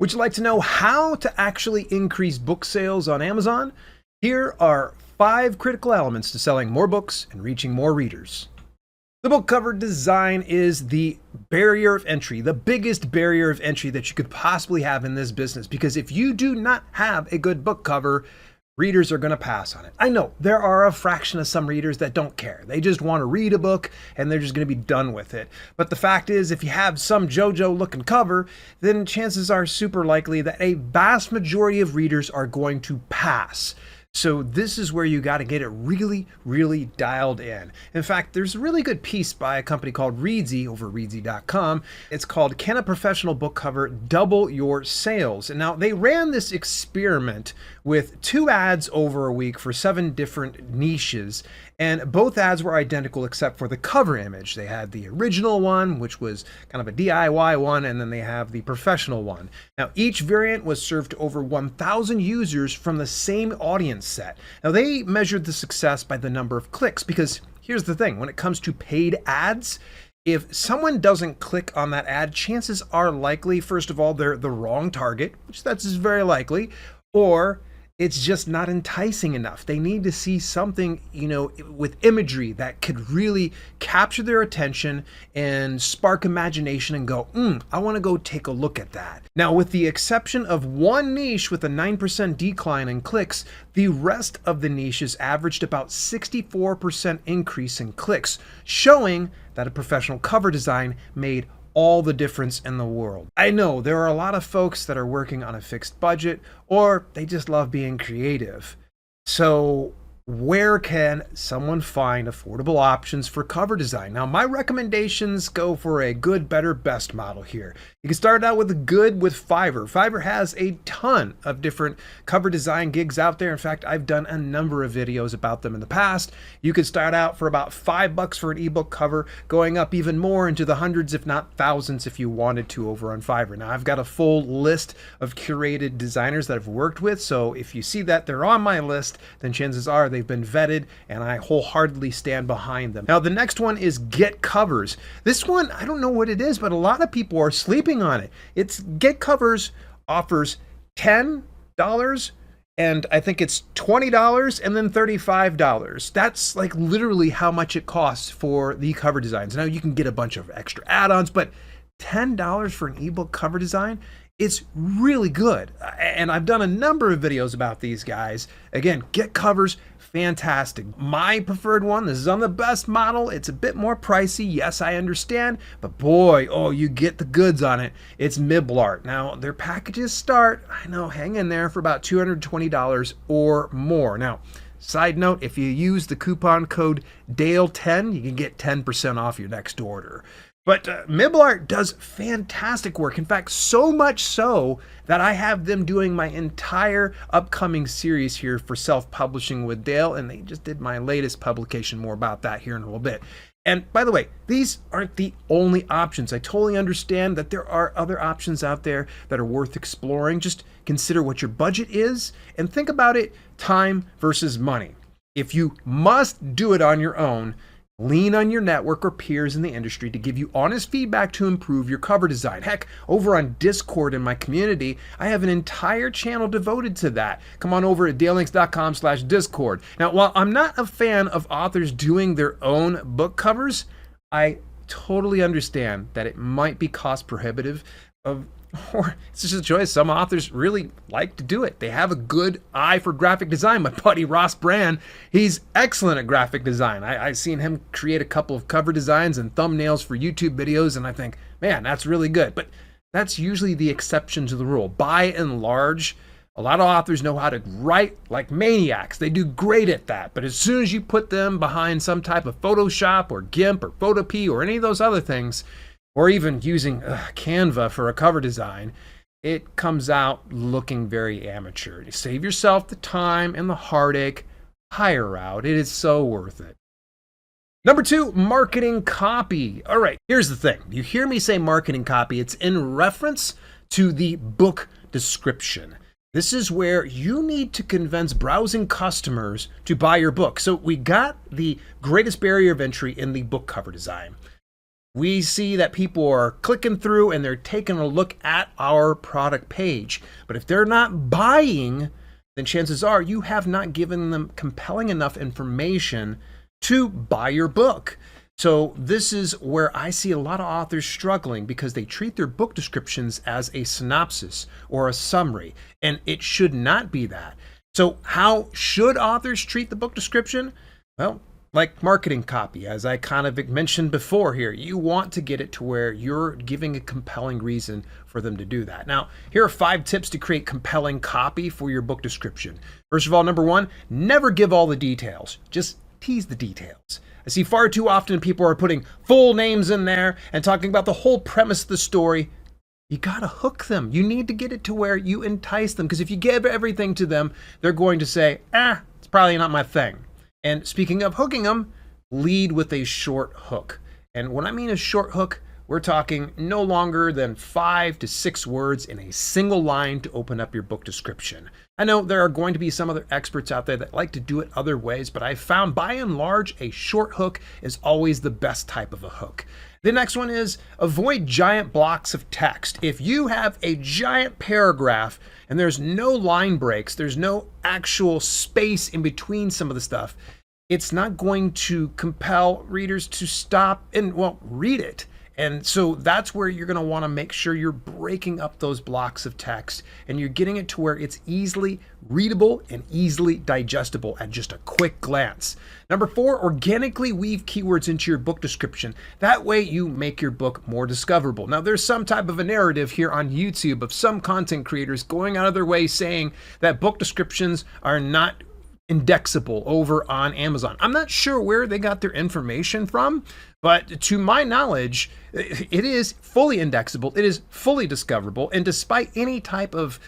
Would you like to know how to actually increase book sales on Amazon? Here are 5 critical elements to selling more books and reaching more readers. The book cover design is the barrier of entry, the biggest barrier of entry that you could possibly have in this business, because if you do not have a good book cover, readers are going to pass on it. I know there are a fraction of some readers that don't care. They just want to read a book and they're just going to be done with it. But the fact is, if you have some JoJo looking cover, then chances are super likely that a vast majority of readers are going to pass. So this is where you got to get it really, really dialed in. In fact, there's a really good piece by a company called Reedsy over reedsy.com. It's called "Can a Professional Book Cover Double Your Sales?" And now they ran this experiment with 2 ads over a week for 7 different niches. And both ads were identical except for the cover image. They had the original one, which was kind of a DIY one, and then they have the professional one. Now, each variant was served to over 1,000 users from the same audience set. Now, they measured the success by the number of clicks, because here's the thing. When it comes to paid ads, if someone doesn't click on that ad, chances are likely, first of all, they're the wrong target, which that's very likely, or it's just not enticing enough. They need to see something, with imagery that could really capture their attention and spark imagination and go, I want to go take a look at that. Now, with the exception of one niche with a 9% decline in clicks, the rest of the niches averaged about 64% increase in clicks, showing that a professional cover design made all the difference in the world. I know there are a lot of folks that are working on a fixed budget, or they just love being creative. So where can someone find affordable options for cover design? Now, my recommendations go for a good, better, best model here. You can start out with a good with Fiverr. Fiverr has a ton of different cover design gigs out there. In fact, I've done a number of videos about them in the past. You could start out for about $5 for an ebook cover, going up even more into the hundreds, if not thousands, if you wanted to over on Fiverr. Now, I've got a full list of curated designers that I've worked with. So if you see that they're on my list, then chances are they've been vetted, and I wholeheartedly stand behind them. Now, the next one is Get Covers. This one, I don't know what it is, but a lot of people are sleeping on it. It's Get Covers offers $10, and I think it's $20 and then $35. That's like literally how much it costs for the cover designs. Now, you can get a bunch of extra add-ons, but $10 for an ebook cover design, it's really good. And I've done a number of videos about these guys. Again, Get Covers, fantastic. My preferred one, this is on the best model. It's a bit more pricey. Yes, I understand. But boy, you get the goods on it. It's Miblart. Now, their packages start, I know, hang in there, for about $220 or more. Now, side note, if you use the coupon code DALE10, you can get 10% off your next order. But Miblart does fantastic work. In fact, so much so that I have them doing my entire upcoming series here for self-publishing with Dale, and they just did my latest publication. More about that here in a little bit. And by the way, these aren't the only options. I totally understand that there are other options out there that are worth exploring. Just consider what your budget is and think about it, time versus money. If you must do it on your own, lean on your network or peers in the industry to give you honest feedback to improve your cover design. Heck, over on Discord in my community, I have an entire channel devoted to that. Come on over at dalelinks.com/discord. Now, while I'm not a fan of authors doing their own book covers, I totally understand that it might be cost prohibitive, or it's just a choice. Some authors really like to do it. They have a good eye for graphic design. My buddy Ross Brand, he's excellent at graphic design. I've seen him create a couple of cover designs and thumbnails for YouTube videos, and I think, man, that's really good. But that's usually the exception to the rule. By and large, a lot of authors know how to write like maniacs. They do great at that. But as soon as you put them behind some type of Photoshop or GIMP or Photopea or any of those other things, or even using Canva for a cover design, it comes out looking very amateur. You save yourself the time and the heartache, hire out. It is so worth it. Number 2, marketing copy. All right, here's the thing. You hear me say marketing copy, it's in reference to the book description. This is where you need to convince browsing customers to buy your book. So we got the greatest barrier of entry in the book cover design. We see that people are clicking through and they're taking a look at our product page. But if they're not buying, then chances are you have not given them compelling enough information to buy your book. So this is where I see a lot of authors struggling because they treat their book descriptions as a synopsis or a summary, and it should not be that. So how should authors treat the book description? Well, like marketing copy, as I kind of mentioned before here, you want to get it to where you're giving a compelling reason for them to do that. Now, here are 5 tips to create compelling copy for your book description. First of all, number 1, never give all the details. Just tease the details. I see far too often people are putting full names in there and talking about the whole premise of the story. You gotta hook them. You need to get it to where you entice them, because if you give everything to them, they're going to say, it's probably not my thing. And speaking of hooking them, lead with a short hook. And when I mean a short hook, we're talking no longer than 5 to 6 words in a single line to open up your book description. I know there are going to be some other experts out there that like to do it other ways, but I found by and large a short hook is always the best type of a hook. The next one is avoid giant blocks of text. If you have a giant paragraph and there's no line breaks, there's no actual space in between some of the stuff, it's not going to compel readers to stop and, read it. And so that's where you're going to want to make sure you're breaking up those blocks of text and you're getting it to where it's easily readable and easily digestible at just a quick glance. Number 4, organically weave keywords into your book description. That way you make your book more discoverable. Now, there's some type of a narrative here on YouTube of some content creators going out of their way saying that book descriptions are not indexable over on Amazon. I'm not sure where they got their information from, but to my knowledge, it is fully indexable. It is fully discoverable. And despite any type of,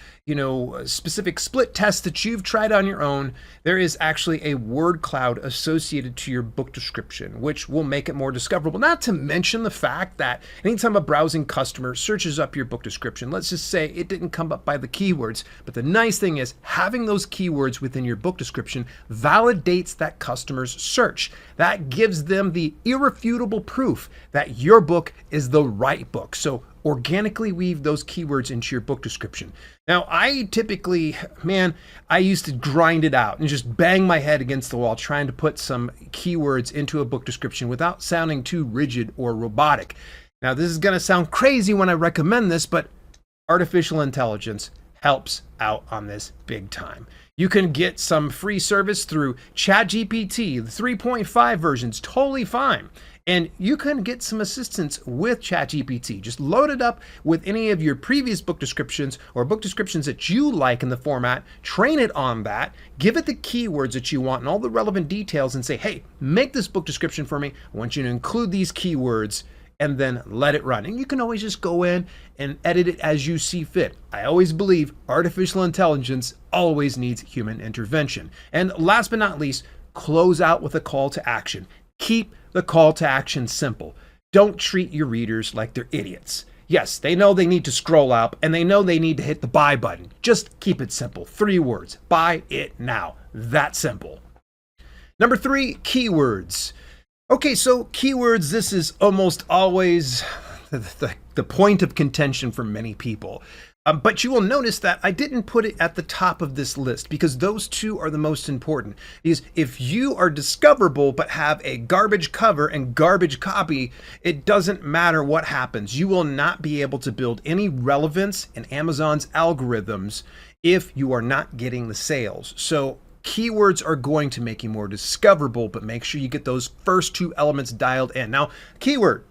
specific split test that you've tried on your own, there is actually a word cloud associated to your book description, which will make it more discoverable. Not to mention the fact that anytime a browsing customer searches up your book description, let's just say it didn't come up by the keywords, but the nice thing is having those keywords within your book description validates that customer's search. That gives them the irrefutable proof that your book is the right book. So organically weave those keywords into your book description. Now, I typically, I used to grind it out and just bang my head against the wall trying to put some keywords into a book description without sounding too rigid or robotic. Now, this is going to sound crazy when I recommend this, but artificial intelligence helps out on this big time. You can get some free service through ChatGPT. The 3.5 version's totally fine. And you can get some assistance with ChatGPT. Just load it up with any of your previous book descriptions or book descriptions that you like in the format, train it on that, give it the keywords that you want and all the relevant details and say, hey, make this book description for me. I want you to include these keywords, and then let it run. And you can always just go in and edit it as you see fit. I always believe artificial intelligence always needs human intervention. And last but not least, close out with a call to action. Keep the call to action simple. Don't treat your readers like they're idiots. Yes, they know they need to scroll up and they know they need to hit the buy button. Just keep it simple. 3 words. Buy it now. That simple. Number 3, keywords. Okay, so keywords, this is almost always the point of contention for many people. But you will notice that I didn't put it at the top of this list because those 2 are the most important. Because if you are discoverable but have a garbage cover and garbage copy, it doesn't matter what happens. You will not be able to build any relevance in Amazon's algorithms if you are not getting the sales. So keywords are going to make you more discoverable, but make sure you get those first 2 elements dialed in. Now, keyword,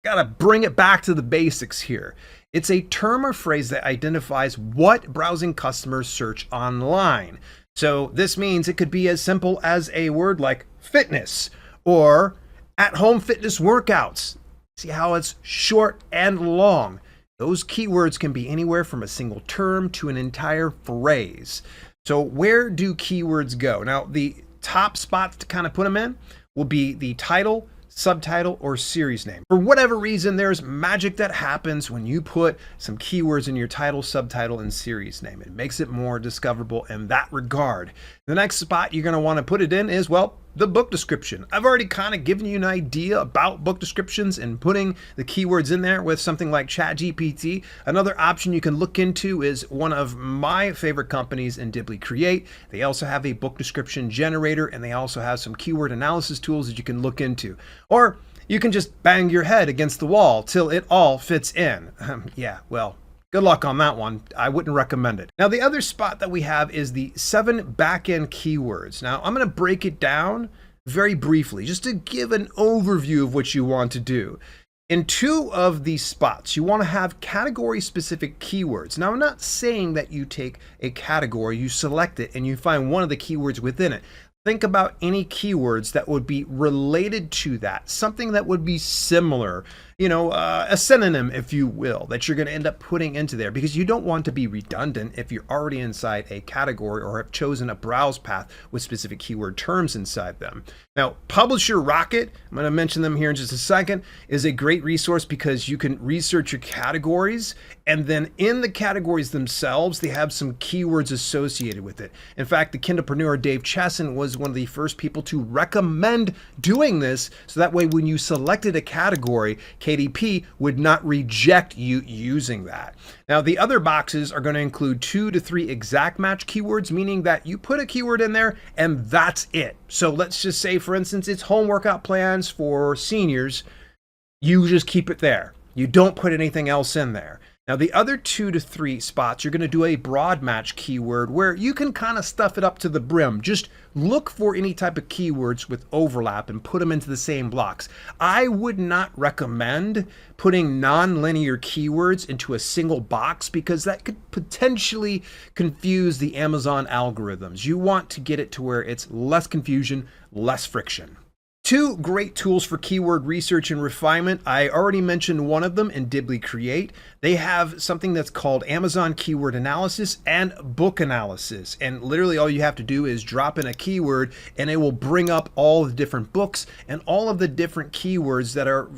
gotta bring it back to the basics here. It's a term or phrase that identifies what browsing customers search online. So this means it could be as simple as a word like fitness or at-home fitness workouts. See how it's short and long. Those keywords can be anywhere from a single term to an entire phrase. So where do keywords go? Now, the top spots to kind of put them in will be the title, subtitle, or series name. For whatever reason, there's magic that happens when you put some keywords in your title, subtitle, and series name. It makes it more discoverable in that regard. The next spot you're going to want to put it in is, the book description. I've already kind of given you an idea about book descriptions and putting the keywords in there with something like ChatGPT. Another option you can look into is one of my favorite companies in Dibbly Create. They also have a book description generator, and they also have some keyword analysis tools that you can look into. Or you can just bang your head against the wall till it all fits in. Yeah, well, good luck on that one. I wouldn't recommend it. Now, the other spot that we have is the 7 backend keywords. Now, I'm going to break it down very briefly, just to give an overview of what you want to do. In 2 of these spots, you want to have category-specific keywords. Now, I'm not saying that you take a category, you select it, and you find one of the keywords within it. Think about any keywords that would be related to that, something that would be similar, a synonym, if you will, that you're going to end up putting into there, because you don't want to be redundant if you're already inside a category or have chosen a browse path with specific keyword terms inside them. Now, Publisher Rocket, I'm going to mention them here in just a second, is a great resource because you can research your categories, and then in the categories themselves, they have some keywords associated with it. In fact, the Kindlepreneur Dave Chesson was one of the first people to recommend doing this, so that way when you selected a category, KDP would not reject you using that. Now, the other boxes are going to include 2 to 3 exact match keywords, meaning that you put a keyword in there and that's it. So let's just say, for instance, it's home workout plans for seniors. You just keep it there. You don't put anything else in there. Now, the other 2 to 3 spots, you're going to do a broad match keyword where you can kind of stuff it up to the brim. Just look for any type of keywords with overlap and put them into the same blocks. I would not recommend putting non-linear keywords into a single box because that could potentially confuse the Amazon algorithms. You want to get it to where it's less confusion, less friction. 2 great tools for keyword research and refinement. I already mentioned one of them in Dibbly Create. They have something that's called Amazon Keyword Analysis and Book Analysis. And literally all you have to do is drop in a keyword and it will bring up all the different books and all of the different keywords that are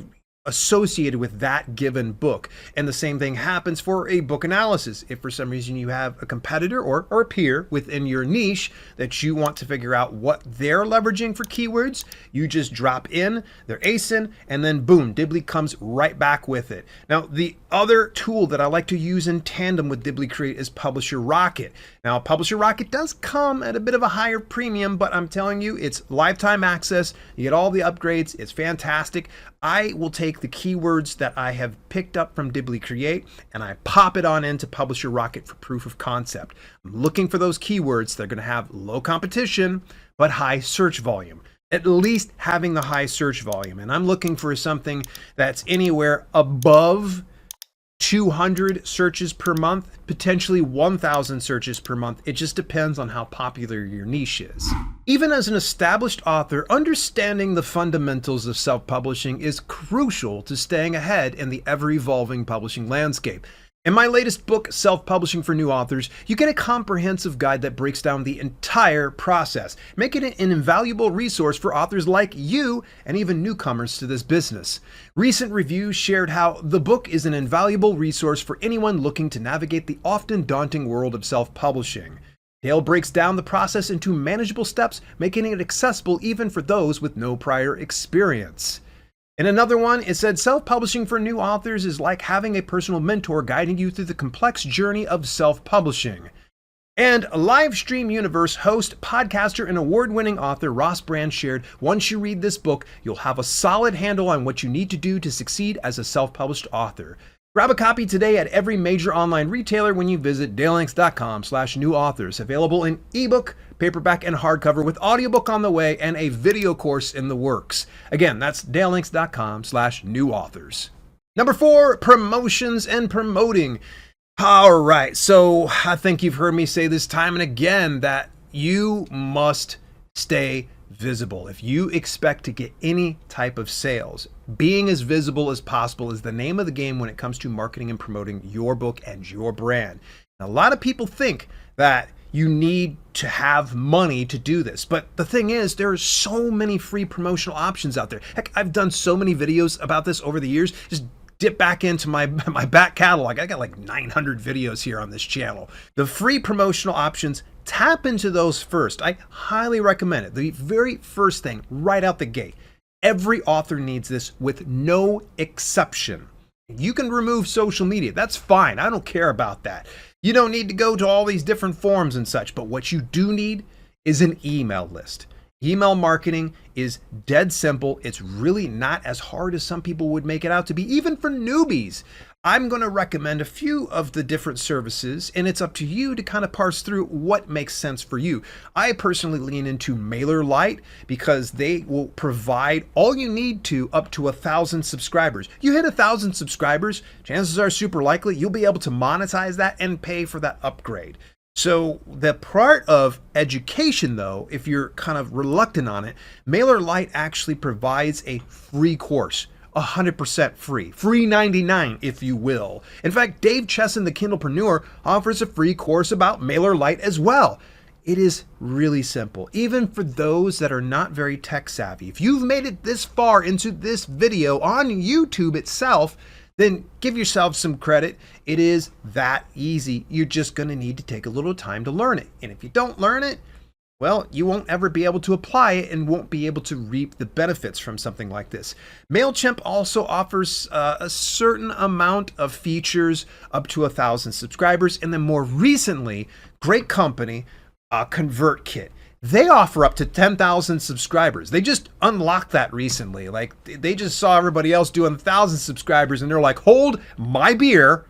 associated with that given book. And the same thing happens for a book analysis. If for some reason you have a competitor or a peer within your niche that you want to figure out what they're leveraging for keywords, you just drop in their ASIN and then boom, Dibbly comes right back with it. Now, the other tool that I like to use in tandem with Dibbly Create is Publisher Rocket. Now, Publisher Rocket does come at a bit of a higher premium, but I'm telling you, it's lifetime access. You get all the upgrades. It's fantastic. I will take the keywords that I have picked up from Dibbly Create and I pop it on into Publisher Rocket for proof of concept. I'm looking for those keywords that are going to have low competition, but high search volume. At least having the high search volume. And I'm looking for something that's anywhere above 200 searches per month, potentially 1,000 searches per month. It just depends on how popular your niche is. Even as an established author, understanding the fundamentals of self-publishing is crucial to staying ahead in the ever-evolving publishing landscape. In my latest book, Self-Publishing for New Authors, you get a comprehensive guide that breaks down the entire process, making it an invaluable resource for authors like you and even newcomers to this business. Recent reviews shared how the book is an invaluable resource for anyone looking to navigate the often daunting world of self-publishing. Dale breaks down the process into manageable steps, making it accessible even for those with no prior experience. In another one, it said, self-publishing for new authors is like having a personal mentor guiding you through the complex journey of self-publishing. And Live Stream Universe host, podcaster, and award-winning author Ross Brand shared, once you read this book, you'll have a solid handle on what you need to do to succeed as a self-published author. Grab a copy today at every major online retailer when you visit dalelinks.com/newauthors. Available in ebook, paperback, and hardcover with audiobook on the way and a video course in the works. Again, that's dalelinks.com/newauthors. Number 4, promotions and promoting. All right, so I think you've heard me say this time and again that you must stay visible. If you expect to get any type of sales, being as visible as possible is the name of the game when it comes to marketing and promoting your book and your brand. And a lot of people think that you need to have money to do this. But the thing is, there are so many free promotional options out there. Heck, I've done so many videos about this over the years. Just dip back into my back catalog. I got like 900 videos here on this channel. The free promotional options, tap into those first. I highly recommend it. The very first thing right out the gate. Every author needs this with no exception. You can remove social media. That's fine. I don't care about that. You don't need to go to all these different forums and such, but what you do need is an email list. Email marketing is dead simple. It's really not as hard as some people would make it out to be, even for newbies. I'm going to recommend a few of the different services, and it's up to you to kind of parse through what makes sense for you. I personally lean into MailerLite because they will provide all you need to up to 1,000 subscribers. You hit 1,000 subscribers, chances are super likely you'll be able to monetize that and pay for that upgrade. So the part of education, though, if you're kind of reluctant on it, MailerLite actually provides a free course. 100% free 99 if you will. In fact, Dave Chesson, the Kindlepreneur, offers a free course about MailerLite as well. It is really simple, even for those that are not very tech savvy. If you've made it this far into this video on YouTube itself, then give yourself some credit. It is that easy. You're just going to need to take a little time to learn it. And if you don't learn it, well, you won't ever be able to apply it and won't be able to reap the benefits from something like this. MailChimp also offers a certain amount of features up to 1,000 subscribers. And then more recently, great company, ConvertKit. They offer up to 10,000 subscribers. They just unlocked that recently. Like they just saw everybody else doing 1,000 subscribers and they're like, hold my beer.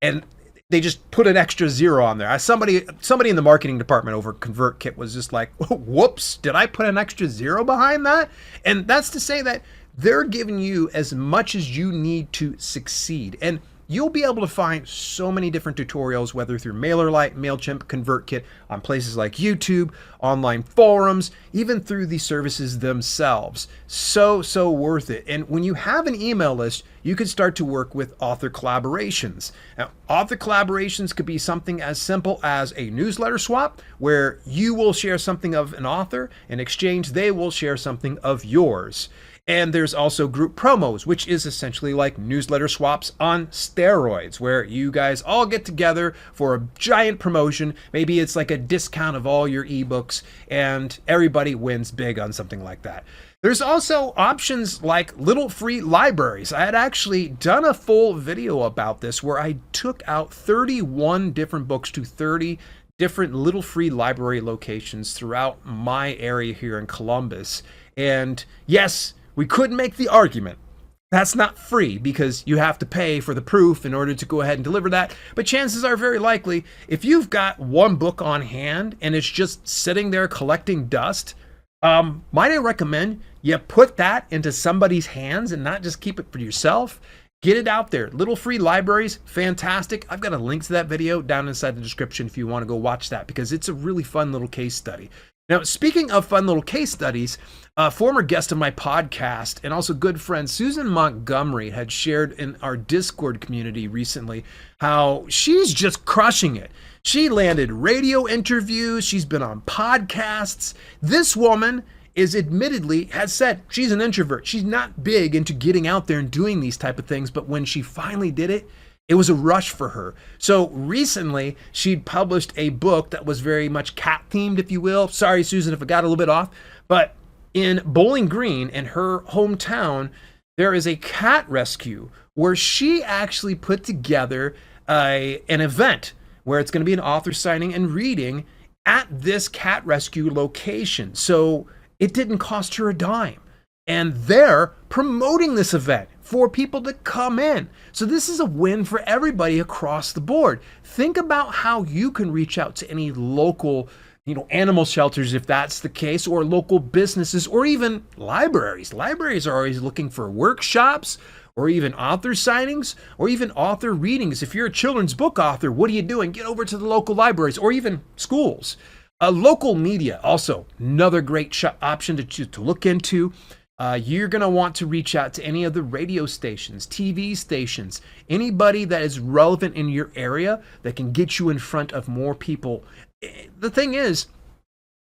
And they just put an extra 0 on there. Somebody in the marketing department over ConvertKit was just like, whoops, did I put an extra 0 behind that? And that's to say that they're giving you as much as you need to succeed. And you'll be able to find so many different tutorials, whether through MailerLite, MailChimp, ConvertKit, on places like YouTube, online forums, even through the services themselves. So worth it. And when you have an email list, you can start to work with author collaborations. Now, author collaborations could be something as simple as a newsletter swap, where you will share something of an author. In exchange, they will share something of yours. And there's also group promos, which is essentially like newsletter swaps on steroids, where you guys all get together for a giant promotion. Maybe it's like a discount of all your ebooks, and everybody wins big on something like that. There's also options like little free libraries. I had actually done a full video about this where I took out 31 different books to 30 different little free library locations throughout my area here in Columbus. And yes, we could make the argument that's not free because you have to pay for the proof in order to go ahead and deliver that. But chances are very likely, if you've got one book on hand and it's just sitting there collecting dust, might I recommend you put that into somebody's hands and not just keep it for yourself? Get it out there. Little free libraries, fantastic. I've got a link to that video down inside the description if you want to go watch that, because it's a really fun little case study. Now, speaking of fun little case studies, a former guest of my podcast and also good friend Susan Montgomery had shared in our Discord community recently how she's just crushing it. She landed radio interviews. She's been on podcasts. This woman is admittedly has said she's an introvert. She's not big into getting out there and doing these type of things. But when she finally did it, it was a rush for her. So recently, she'd published a book that was very much cat themed, if you will. Sorry, Susan, if I got a little bit off. But in Bowling Green, in her hometown, there is a cat rescue where she actually put together an event where it's going to be an author signing and reading at this cat rescue location. So it didn't cost her a dime. And they're promoting this event for people to come in. So this is a win for everybody across the board. Think about how you can reach out to any local, animal shelters, if that's the case, or local businesses, or even libraries. Libraries are always looking for workshops, or even author signings, or even author readings. If you're a children's book author, what are you doing? Get over to the local libraries, or even schools. Local media, also another great option to look into. You're going to want to reach out to any of the radio stations, TV stations, anybody that is relevant in your area that can get you in front of more people. The thing is,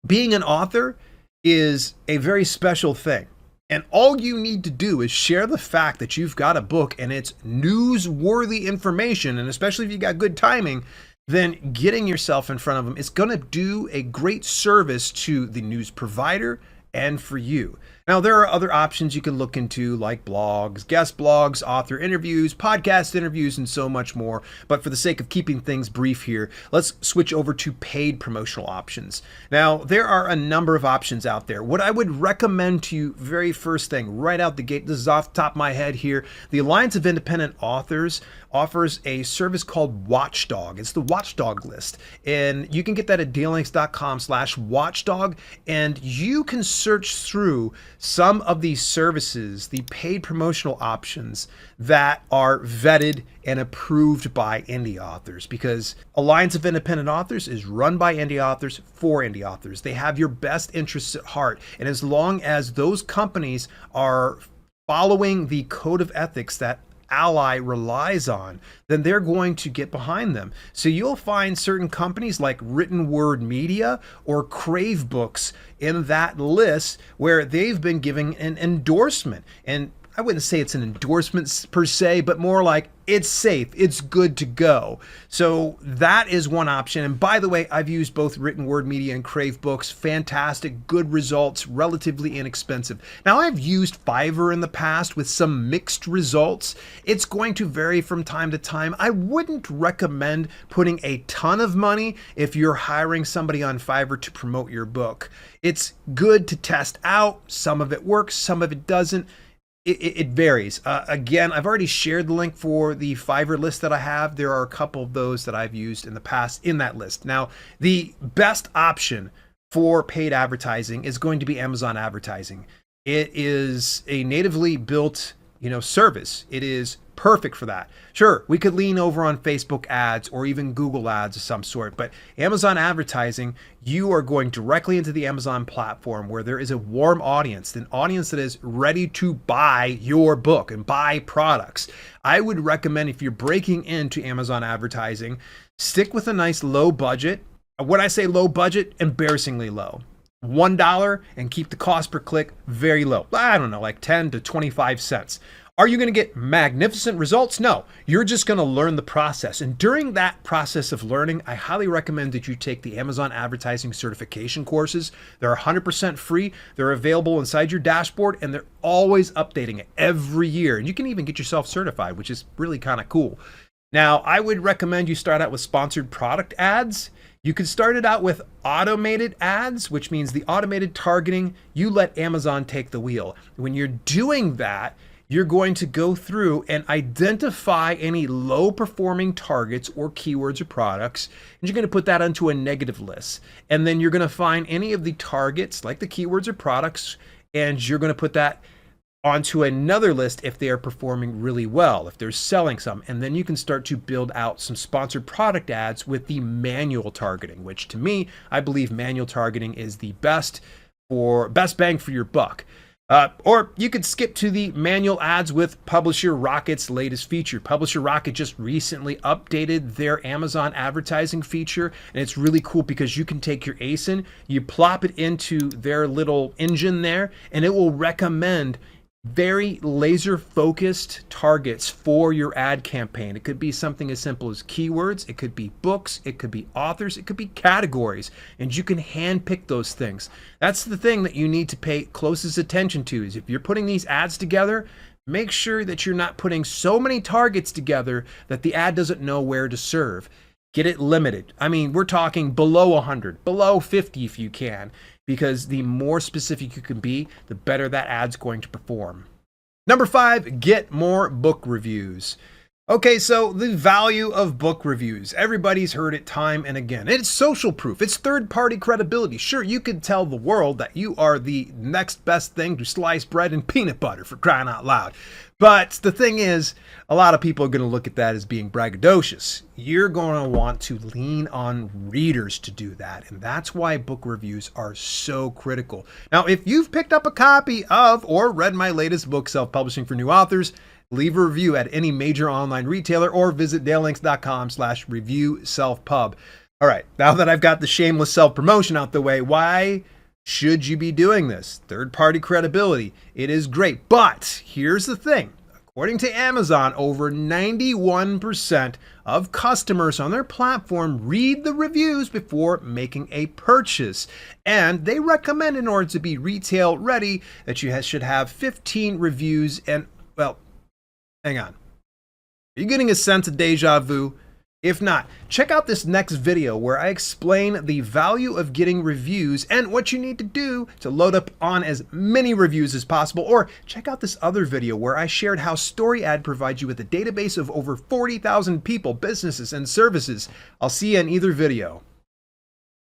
being an author is a very special thing. And all you need to do is share the fact that you've got a book and it's newsworthy information, and especially if you got good timing, then getting yourself in front of them is going to do a great service to the news provider and for you. Now, there are other options you can look into, like blogs, guest blogs, author interviews, podcast interviews, and so much more. But for the sake of keeping things brief here, let's switch over to paid promotional options. Now, there are a number of options out there. What I would recommend to you, very first thing, right out the gate, this is off the top of my head here, the Alliance of Independent Authors offers a service called Watchdog. It's the Watchdog list. And you can get that at dalelinks.com/watchdog. And you can search through some of these services, the paid promotional options that are vetted and approved by indie authors, because Alliance of Independent Authors is run by indie authors for indie authors. They have your best interests at heart. And as long as those companies are following the code of ethics that Ally relies on, then they're going to get behind them. So you'll find certain companies like Written Word Media or Crave Books in that list where they've been giving an endorsement. And I wouldn't say it's an endorsement per se, but more like it's safe, it's good to go. So that is one option. And by the way, I've used both Written Word Media and Crave Books. Fantastic, good results, relatively inexpensive. Now, I've used Fiverr in the past with some mixed results. It's going to vary from time to time. I wouldn't recommend putting a ton of money if you're hiring somebody on Fiverr to promote your book. It's good to test out. Some of it works, some of it doesn't. It varies. Again, I've already shared the link for the Fiverr list that I have. There are a couple of those that I've used in the past in that list. Now, the best option for paid advertising is going to be Amazon advertising. It is a natively built, service. It is perfect for that. Sure, we could lean over on Facebook ads or even Google ads of some sort, but Amazon advertising, you are going directly into the Amazon platform where there is a warm audience, an audience that is ready to buy your book and buy products. I would recommend, if you're breaking into Amazon advertising, stick with a nice low budget. When I say low budget, embarrassingly low. $1, and keep the cost per click very low. I don't know, like 10 to 25 cents. Are you going to get magnificent results? No, you're just going to learn the process. And during that process of learning, I highly recommend that you take the Amazon advertising certification courses. They're 100% free. They're available inside your dashboard, and they're always updating it every year. And you can even get yourself certified, which is really kind of cool. Now, I would recommend you start out with sponsored product ads. You could start it out with automated ads, which means the automated targeting, you let Amazon take the wheel. When you're doing that, you're going to go through and identify any low performing targets or keywords or products, and you're going to put that onto a negative list. And then you're going to find any of the targets, like the keywords or products, and you're going to put that onto another list if they are performing really well, if they're selling some. And then you can start to build out some sponsored product ads with the manual targeting, which to me, I believe manual targeting is the best bang for your buck. Or you could skip to the manual ads with Publisher Rocket's latest feature. Publisher Rocket just recently updated their Amazon advertising feature, and it's really cool because you can take your ASIN, you plop it into their little engine there, and it will recommend very laser focused targets for your ad campaign. It could be something as simple as keywords, it could be books, it could be authors, it could be categories, and you can handpick those things. That's the thing that you need to pay closest attention to, is if you're putting these ads together, make sure that you're not putting so many targets together that the ad doesn't know where to serve. Get it limited. I mean, we're talking below 100, below 50 if you can, because the more specific you can be, the better that ad's going to perform. Number 5, get more book reviews. Okay, so the value of book reviews. Everybody's heard it time and again. It's social proof. It's third-party credibility. Sure, you could tell the world that you are the next best thing to sliced bread and peanut butter, for crying out loud. But the thing is, a lot of people are going to look at that as being braggadocious. You're going to want to lean on readers to do that. And that's why book reviews are so critical. Now, if you've picked up a copy of or read my latest book, Self-Publishing for New Authors, leave a review at any major online retailer or visit dalelinks.com/review self-pub. All right, now that I've got the shameless self-promotion out the way, why Should you be doing this? Third-party credibility. It is great. But here's the thing. According to Amazon, over 91% of customers on their platform read the reviews before making a purchase. And they recommend, in order to be retail ready, that you should have 15 reviews. And, well, hang on. Are you getting a sense of deja vu? If not, check out this next video where I explain the value of getting reviews and what you need to do to load up on as many reviews as possible. Or check out this other video where I shared how StoryAd provides you with a database of over 40,000 people, businesses, and services. I'll see you in either video.